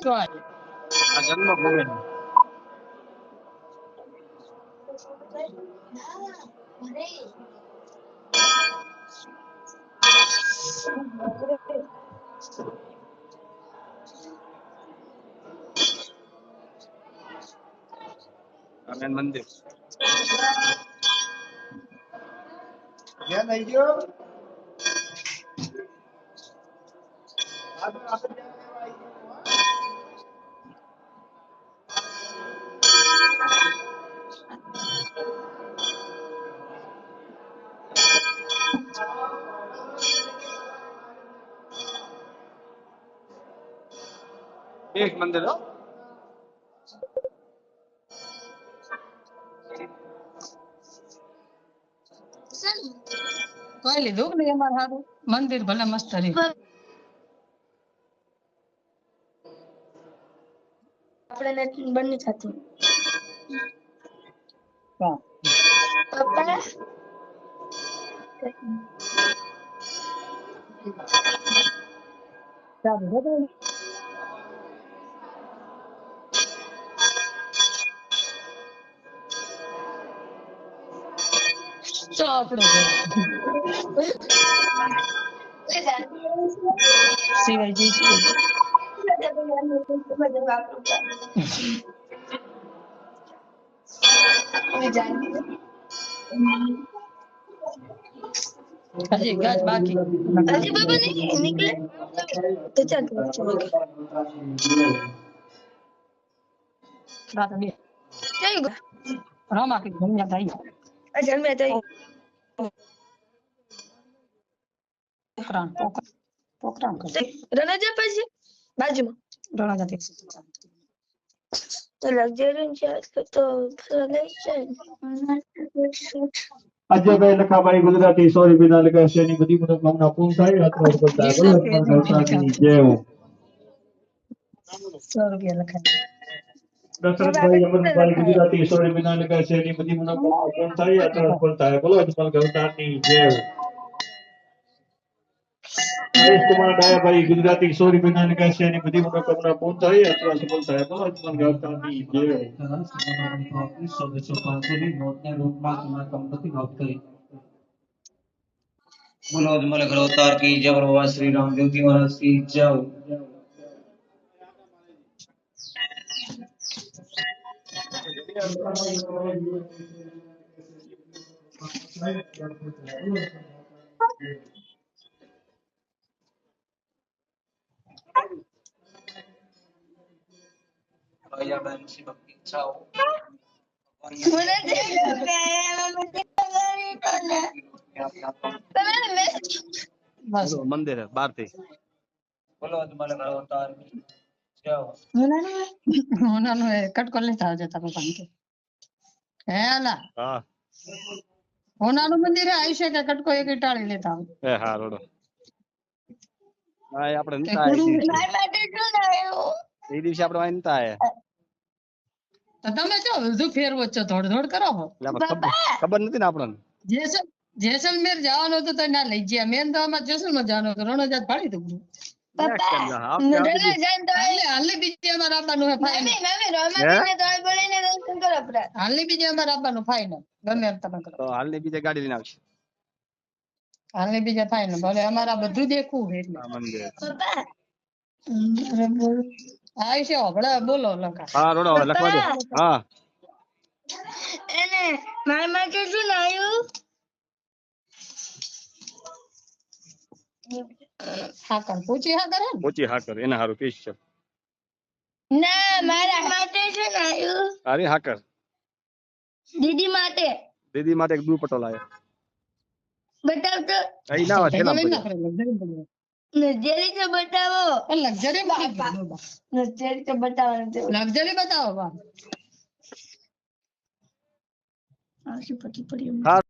આ જન્મભૂમિ મેન મંદિર ક્યાં થઈ ગયો એક મંદિર હો કોઈ લીધું કે નહીં અમારે સારું મંદિર ભલે મસ્ત રહ્યું આપણે બંને થતું હા પપ્પા સારું બરાબર તો આપણું શિવાજી હજી ગાજ બાકી અજી બાબા નહીં નીકળે તો ચાલ રાત બે જઈ રામા કે ઘણિયા થાય અજર મે તો પોકરાણ પોકરાણ કરે રણજા પછી બાજુમાં ડોળા જાતે તો લક્ઝરી છે તો લઈ જાય અજયભાઈ લખાભાઈ ગુજરાતી સોરી વિના લખે છે એની બધી મનોકામના પૂર્ણ થાય અથવા બોલતા બોલો ગૌતાની જય હો 100 રૂપિયા લખાય દશરથભાઈ અમરભાઈ ગુજરાતી સોરી વિના લખે છે એની બધી મનોકામના પૂર્ણ થાય અથવા બોલતા બોલો ગૌતાની જય હો હરેશ કુમાર ડાયાભાઈ ગુજરાતી સોરી વિના લખે છે એની બધી મનોકામના પૂર્ણ થાય અથવા બોલતા બોલો ગૌતાની જય હો बोलो अजमल घर अवतार की जय भगवान श्री राम ज्योति महाराज की जय भैया बहन से भक्ति इच्छा हो બસ મંદિર બહાર થી बोलो अजमल घर अवतार की जय હોનાનો એ કટકો લેતા આવજો તમે પાંકે હે આલા હા હોનાનું મંદિર આયુષ્ય કે કટકો એક ટાળી લેતા આવજો એ હા રોડો હા આપણે કે નતા કુડું એ દિવસે આપણે વાય નતા આયા તો તમે જો વધુ ફેરવો છો થોડ થોડ કરો હો એટલે આપણે ખબર નથી ને આપણને જેસલમેર જવાનું હતું તો ના લઈ ગયા મેન તો આમાં જેસલમેર જવાનું હતું રણોજાત ફાડી દઉં હાલની બીજી અમારે આપવાનું હે ફાઇનલ હાલની બીજી અમારે આપવાનું ફાઇનલ ગમે એમ તમે કરો તો હાલની બીજે ગાડી લઈને આવશે હાલની બીજા ફાઇનલ ભલે અમારે બધું દેખવું છે એટલે આ મંદિર આયુષ્ય હમણે બોલો લખા હા રોડો હવે લખવા દે હા એને મારા માટે શું લાવ્યું હાકર પૂછી હાકર હે ને ઓછી હાકર એના હારું પીસ છે ના મારા માટે શું લાવ્યું અરે હાકર દીદી માટે દીદી માટે એક દુપટ્ટો લાવ્યો બતાવ તો અહીં ના વાત ભેગો લઈને પેલા ના કરે, luxury પડ્યો. નજરી તો બતાવો પણ luxury માં કીધું બાબા. નજરી તો બતાવવાનું છે luxury બતાવો બા. આ શું પછી પડ્યું હા